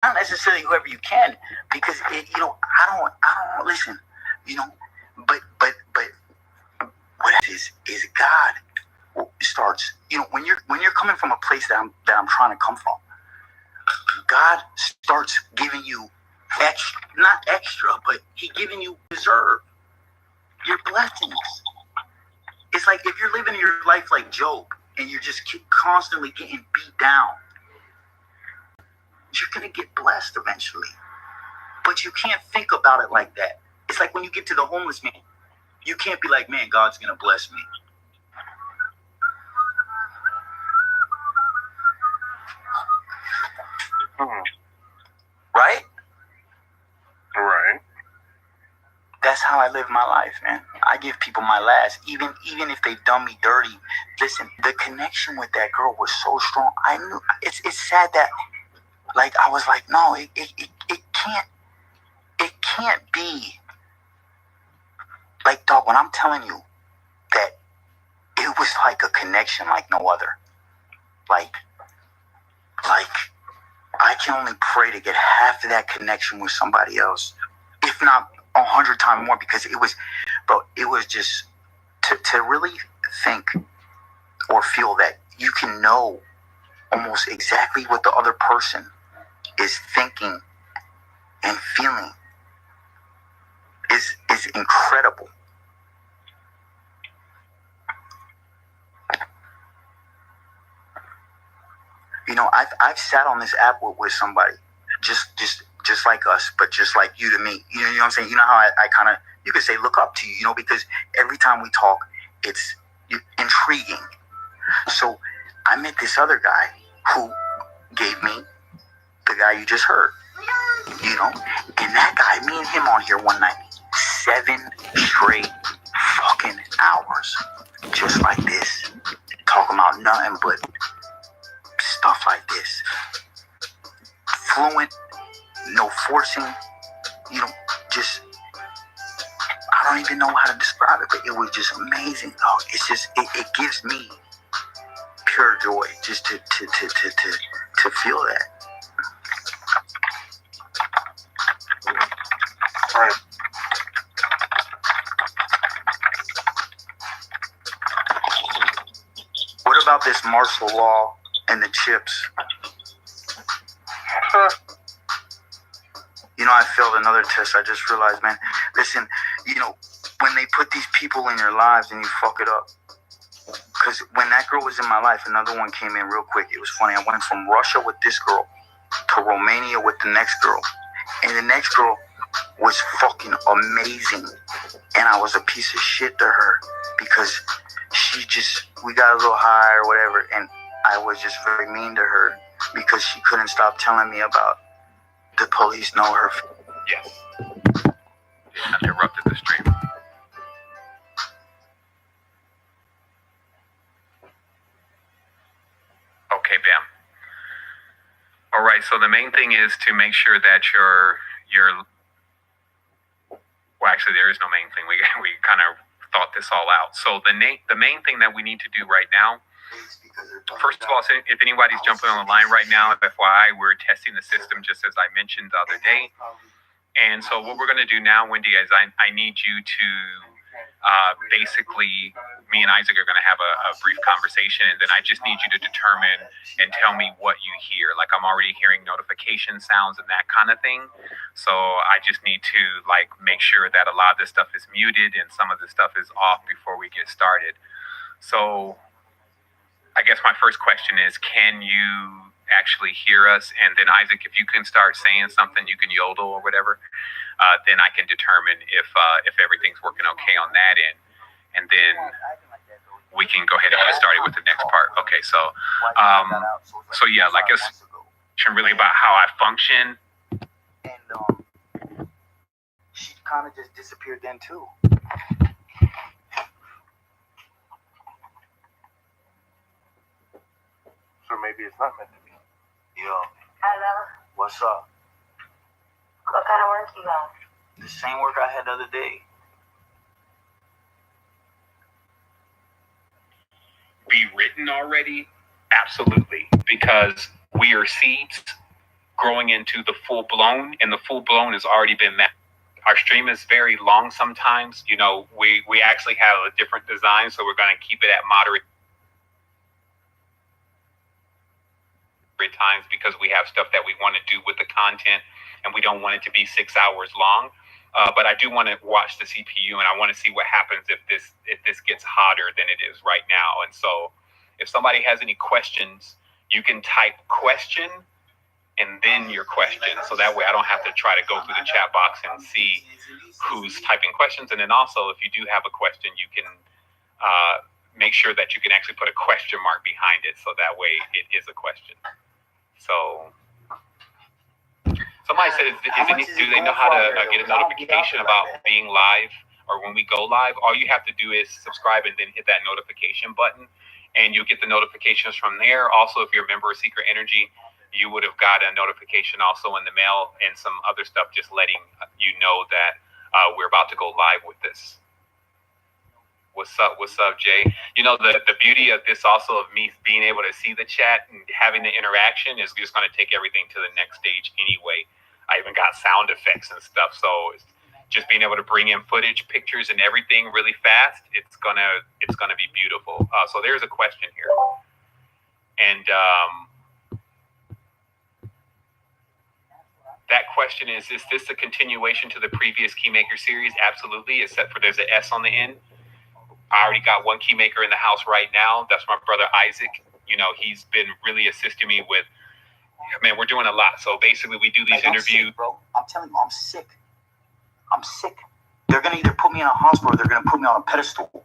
not necessarily whoever you can, because I don't listen, but what is God starts, when you're coming from a place that I'm trying to come from, God starts giving you extra, not extra, but He giving you deserve your blessings. It's like if you're living your life like Job and you're just constantly getting beat down, you're going to get blessed eventually. But you can't think about it like that. It's like when you get to the homeless man, you can't be like, man, God's going to bless me. Right? Right. That's how I live my life, man. I give people my last, even if they've done me dirty. Listen, the connection with that girl was so strong. I knew it's sad that, like, I was like, no, it can't be. Like, dog, when I'm telling you that it was like a connection like no other. Like I can only pray to get half of that connection with somebody else, if not 100 times more, because it was just to really think or feel that you can know almost exactly what the other person is thinking and feeling is incredible. I've sat on this app with somebody just like us, but just like you to me. You know what I'm saying? You know how I kind of, you could say, look up to you, because every time we talk, it's intriguing. So I met this other guy who gave me the guy you just heard, and that guy, me and him on here one night, 7 straight fucking hours, just like this, talking about nothing but stuff like this. Fluent, no forcing, just, I don't even know how to describe it, but it was just amazing, dog. It's just, it gives me pure joy just to feel that. Right. What about this martial law and the chips? I failed another test. I just realized, man, listen, when they put these people in your lives and you fuck it up. Because when that girl was in my life, another one came in real quick. It was funny. I went from Russia with this girl to Romania with the next girl. And the next girl was fucking amazing. And I was a piece of shit to her because we got a little high or whatever. And I was just very mean to her because she couldn't stop telling me about the police know her. Yes. I interrupted the stream. Okay, bam. All right, so the main thing is to make sure that well, actually, there is no main thing. We kind of thought this all out. So the main thing that we need to do right now, first of all, if anybody's jumping on the line right now, FYI, we're testing the system just as I mentioned the other day. And so what we're going to do now, Wendy, is I need you to basically, me and Isaac are going to have a brief conversation, and then I just need you to determine and tell me what you hear. Like, I'm already hearing notification sounds and that kind of thing. So I just need to make sure that a lot of this stuff is muted and some of this stuff is off before we get started. So I guess my first question is, can you actually hear us? And then Isaac, if you can start saying something, you can yodel or whatever, then I can determine if everything's working okay on that end. And then we can go ahead and get started with the next part. Okay, so yeah, like it's really about how I function. And she kind of just disappeared then too. So maybe it's not meant to be. Yo. Hello. What's up? What kind of work you got? The same work I had the other day. Be written already? Absolutely. Because we are seeds growing into the full blown, and the full blown has already been met. Our stream is very long sometimes. You know, we actually have a different design, so we're going to keep it at moderate times because we have stuff that we want to do with the content, and we don't want it to be 6 hours long. But I do want to watch the CPU, and I want to see what happens if this gets hotter than it is right now. And so, if somebody has any questions, you can type question and then your question. So that way I don't have to try to go through the chat box and see who's typing questions. And then also, if you do have a question, you can make sure that you can actually put a question mark behind it. So that way it is a question. So somebody said, do they know how to get a notification about being live or when we go live? All you have to do is subscribe and then hit that notification button, and you'll get the notifications from there. Also, if you're a member of Secret Energy, you would have got a notification also in the mail and some other stuff just letting you know that we're about to go live with this. What's up, Jay? You know, the beauty of this also, of me being able to see the chat and having the interaction, is just going to take everything to the next stage anyway. I even got sound effects and stuff. So just being able to bring in footage, pictures, and everything really fast, it's gonna be beautiful. So there's a question here. And that question is this a continuation to the previous Keymaker series? Absolutely, except for there's an S on the end. I already got one Keymaker in the house right now. That's my brother Isaac. You know, he's been really assisting me with, man, we're doing a lot. So basically we do these interviews. Sick, bro. I'm telling you, I'm sick. I'm sick. They're going to either put me in a hospital or they're going to put me on a pedestal.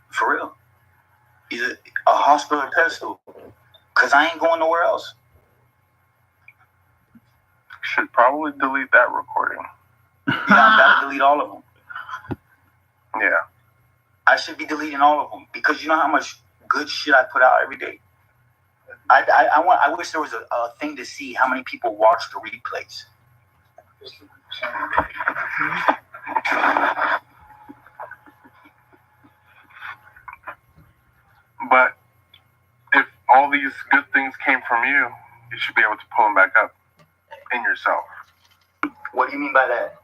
For real. Either a hospital or pedestal. Because I ain't going nowhere else. Should probably delete that recording. Yeah, I gotta delete all of them. Yeah. I should be deleting all of them because you know how much good shit I put out every day. I wish there was a thing to see how many people watch the replays. But if all these good things came from you, you should be able to pull them back up in yourself. What do you mean by that?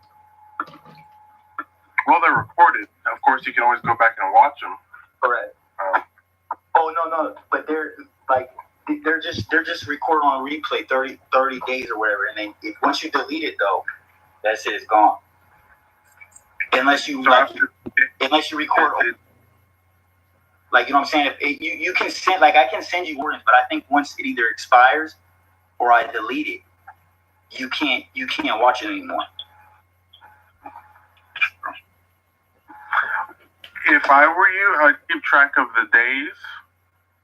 Well, they're recorded. Of course, you can always go back and watch them. Correct. No, but they're just recorded on a replay 30 days or whatever, and then once you delete it though, that's it, it's gone. Unless you record, like, you know what I'm saying. You can send, like, I can send you warnings, but I think once it either expires or I delete it, you can't watch it anymore. If I were you, I'd keep track of the days,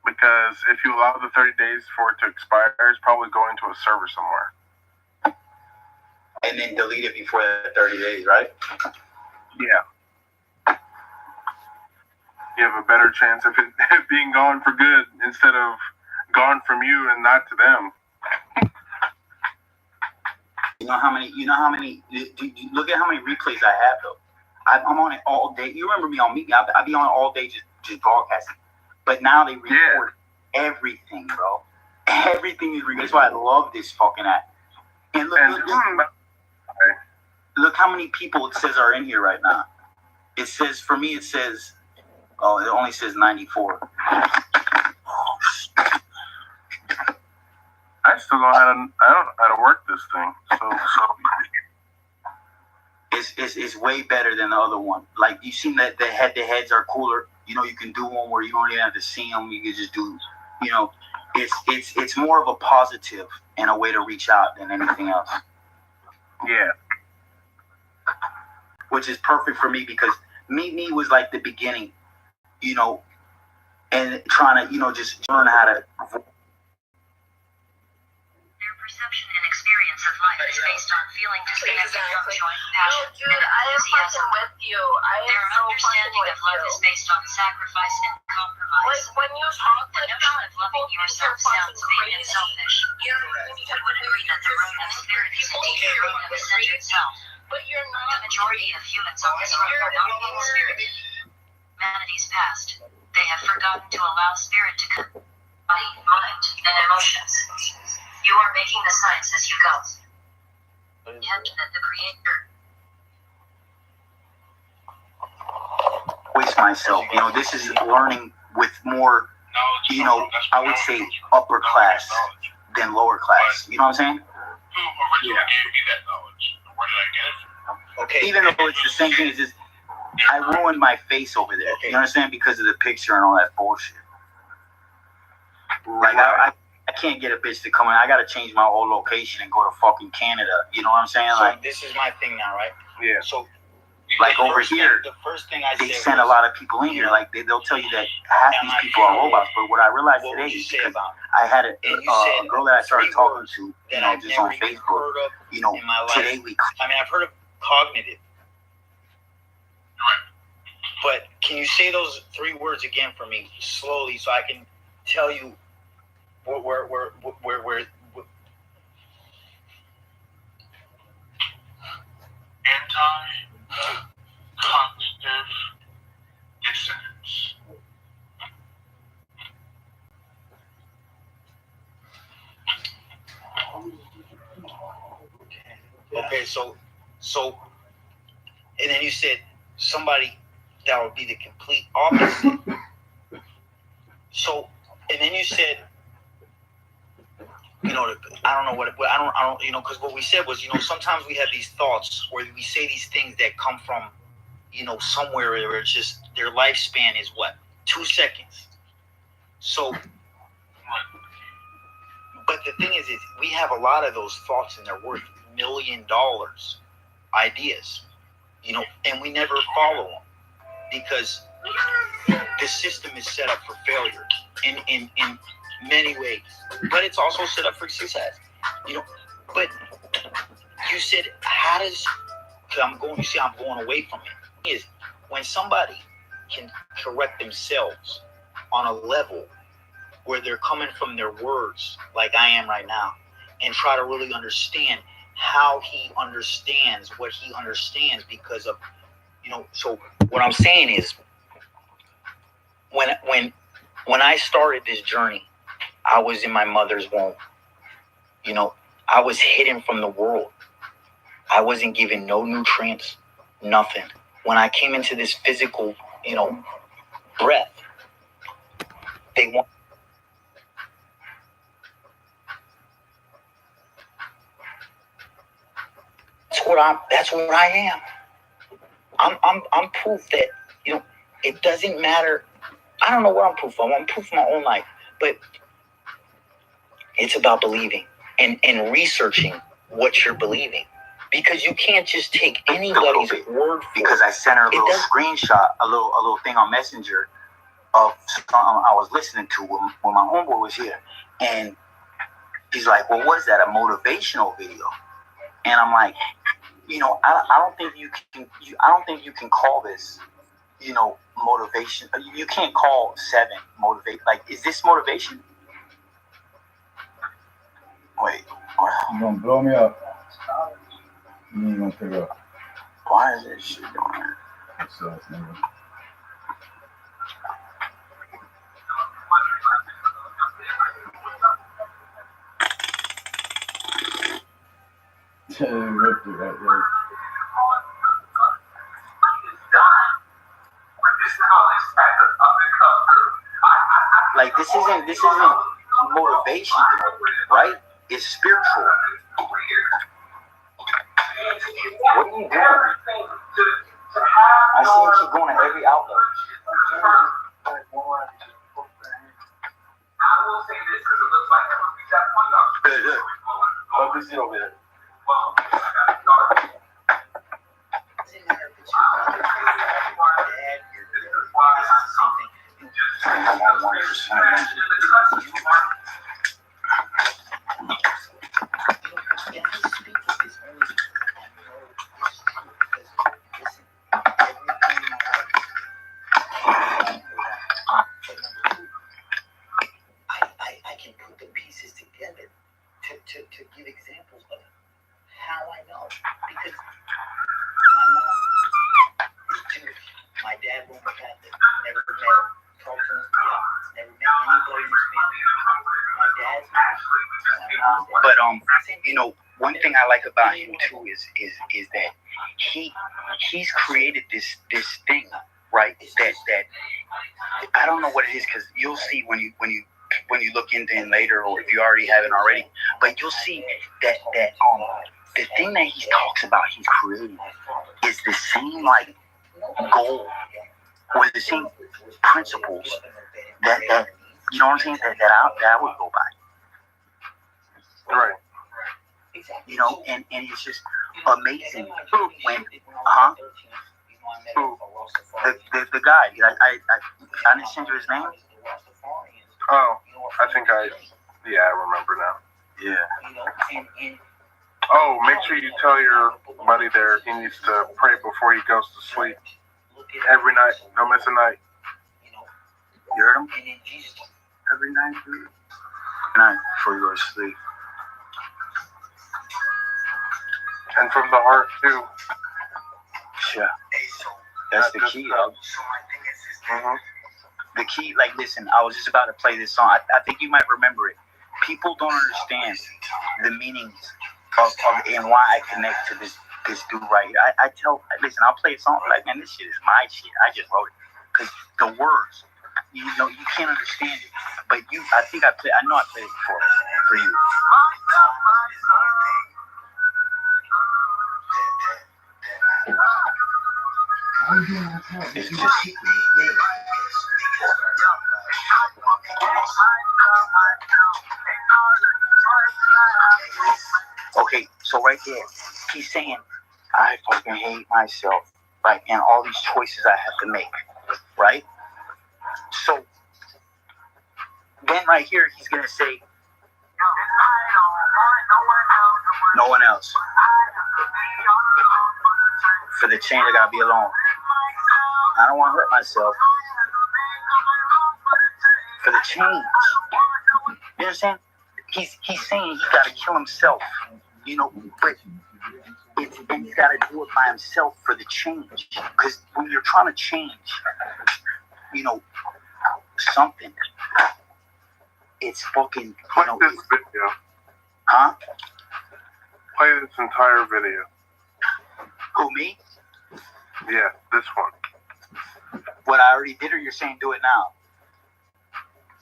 because if you allow the 30 days for it to expire, it's probably going to a server somewhere. And then delete it before the 30 days, right? Yeah. You have a better chance of it being gone for good instead of gone from you and not to them. You know how many, look at how many replays I have though. I'm on it all day. You remember me on Meet Me? I be on it all day just broadcasting. But now they record everything, bro. Everything is recorded. That's why I love this fucking app. And look how many people it says are in here right now. It says, for me, it says, it only says 94. I still don't know how to work this thing. So it's way better than the other one. Like, you seen that the head-to-heads are cooler. You know, you can do one where you don't even have to see them. You can just do, you know, it's more of a positive and a way to reach out than anything else. Yeah. Which is perfect for me because Meet Me was like the beginning, you know, and trying to, you know, just learn how to. Their perception and experience of life is based on feeling disconnected from joy, passion, Dude, and I am enthusiasm. fucking with you. I am Their so understanding fucking of with love you. is based on sacrifice and compromise. Like, when you talk The like notion that, of loving people think yourself you're fucking sounds vague and crazy. selfish. You One would agree that the road of spirit is indeed a road of a centered self. But you're The not. majority of humans on this road are not being spirited. humanity's past. They have forgotten to allow spirit to come. Body, mind, and emotions. You are making the science as you go. Intend that the creator Waste myself. This is learning with more, I would say upper class than lower class. You know what I'm saying? Who originally gave me that knowledge? Where did I get it from? Okay. Even though it's the same thing, it's just I ruined my face over there. You understand? Because of the picture and all that bullshit. Like I can't get a bitch to come in. I gotta change my whole location and go to fucking Canada. You know what I'm saying? So Like this is my thing now, right? Yeah. So like over here, the first thing I they said send a was, lot of people in here. Like they'll tell you that half these people are robots. But what I realized what today would you is say because about I had a and you said girl that I started three talking words to, that I've just never on even Facebook. heard of in my life. Today we. I mean, I've heard of cognitive. Right. But can you say those three words again for me slowly so I can tell you where Anti-cognitive dissonance. okay, so and then you said somebody that would be the complete opposite. So and then you said, I don't know what I don't because what we said was, sometimes we have these thoughts where we say these things that come from, somewhere where it's just their lifespan is what, 2 seconds. So, but the thing is we have a lot of those thoughts and they're worth $1 million ideas, and we never follow them because the system is set up for failure in many ways, but it's also set up for success. But you said, how does? Because I'm going away from it. Is when somebody can correct themselves on a level where they're coming from their words, like I am right now, and try to really understand how he understands what he understands because of, So what I'm saying is, when I started this journey, I was in my mother's womb. I was hidden from the world. I wasn't given no nutrients, nothing. When I came into this physical, breath, they want. That's what I am. I'm proof that, it doesn't matter. I don't know what I'm proof of. I'm proof of my own life, but it's about believing and researching what you're believing, because you can't just take anybody's word for because it. I sent her a little screenshot, a little thing on Messenger of something I was listening to when my homeboy was here, and he's like, "Well, what is that? A motivational video?" And I'm like, I don't think you can call this, motivation. You can't call 7 motivate. Like, is this motivation? Wait, You gonna blow me up? You ain't gonna pick up. why is this shit doing that? It sucks, nigga. They ripped it right there. Like, this isn't motivation, right? It's spiritual. What are you doing? I see you keep going to every outlet. Look. Fuck this shit over there. I can put the pieces together to give examples of how I know, because my mom is Jewish, my dad Roman Catholic, Carlton, yeah, never met anybody in his family. My dad's house, But you know, one thing I like about him too is that he's created this thing, right? That I don't know what it is, because you'll see when you look into him later, or if you already haven't already, but you'll see that the thing that he talks about he's creating is the same like goal or the same principles that you know what I'm saying, that I would go by. Right. You know, and it's just amazing when Who? the guy, I didn't send you his name. Oh, I think I remember now. Yeah. Oh, make sure you tell your buddy there he needs to pray before he goes to sleep. Every night. Don't miss a night. You heard him? Every night, dude. Night before you go to sleep. And from the heart too. Yeah. That's the key, though. Mm-hmm. The key, like, listen, I was just about to play this song. I think you might remember it. People don't understand the meanings of and why I connect to this dude right here. Listen, I'll play a song, like, man, this shit is my shit. I just wrote it. Because the words, you know, you can't understand it. But I know I played it before for you. It's just... Okay, so right there, he's saying, I fucking hate myself, right? And all these choices I have to make, right? So then right here, he's going to say, no one else. For the change, I got to be alone. I don't want to hurt myself. For the change. You understand? He's saying he's got to kill himself, you know, but and he's got to do it by himself for the change. Because when you're trying to change, you know, something, it's fucking, Play you know, this video. huh? Play this entire video. Who, me? Yeah, this one. What I already did, or you're saying do it now?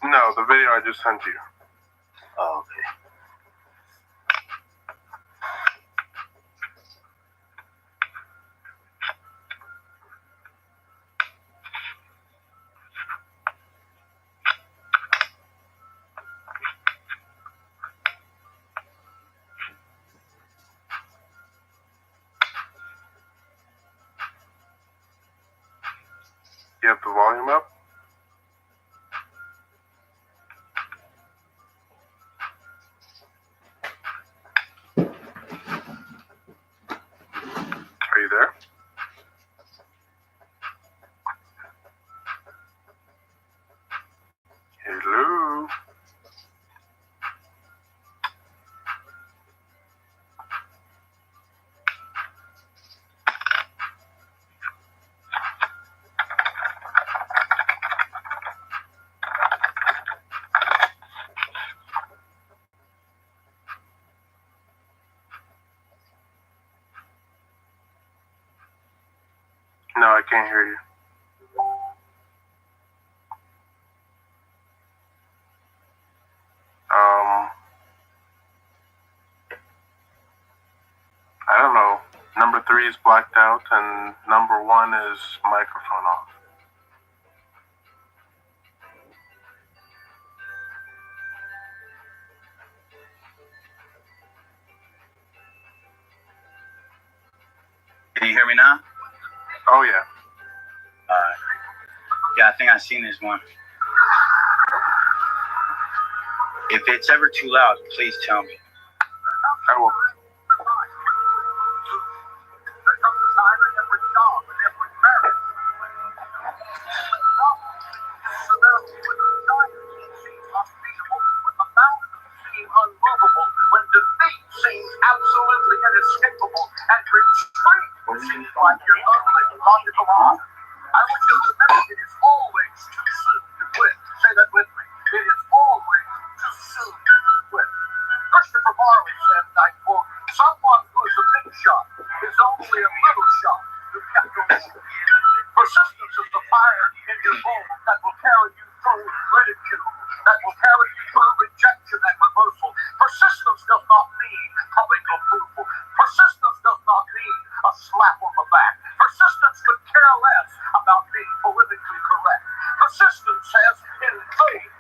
No, the video I just sent you. Oh, okay. You have the volume up? Are you there? Hello? No, I can't hear you. I don't know. Number 3 is blacked out, and number 1 is microphone off. Can you hear me now? Oh, yeah. Yeah, I think I've seen this one. If it's ever too loud, please tell me. I will. When defeat seems absolutely inescapable and retreat seems like you're utterly logical on, I want you to remember it is always in your bones that will carry you through ridicule, that will carry you through rejection and reversal. Persistence does not mean public approval. Persistence does not mean a slap on the back. Persistence could care less about being politically correct. Persistence says, in faith,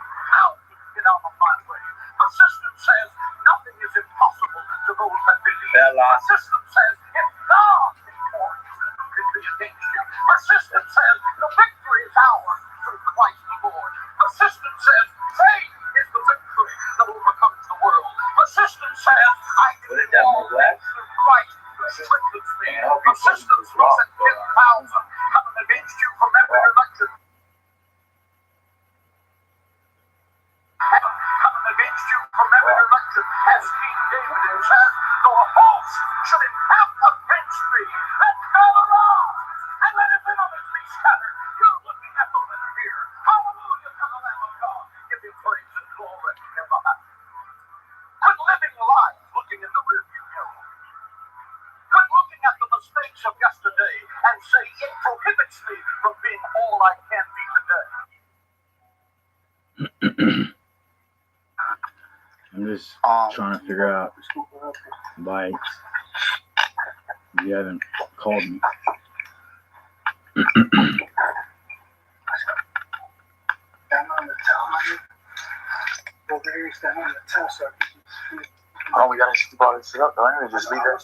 out of my way. Persistence says, nothing is impossible to those that believe. Persistence says, if God is for you, who can be against you? Persistence says, the victory is ours through Christ the Lord. Persistence says, faith is the victory that overcomes the world. Persistence says, I can do all things through Christ who strengthens me. Persistence looks at 10,000 coming against you from every direction. Coming against you from every direction, as King David says, though a host should encamp against me, let God arise, and let his enemies be scattered. You're looking at the winner here. Hallelujah to the Lamb of God. Give him praise and glory in the house. Quit living life looking in the rearview mirror. Quit looking at the mistakes of yesterday and say, it prohibits me from being all I can be today. I'm just trying to figure out why you haven't called me. Oh, we gotta brought this up, though. I just leave it.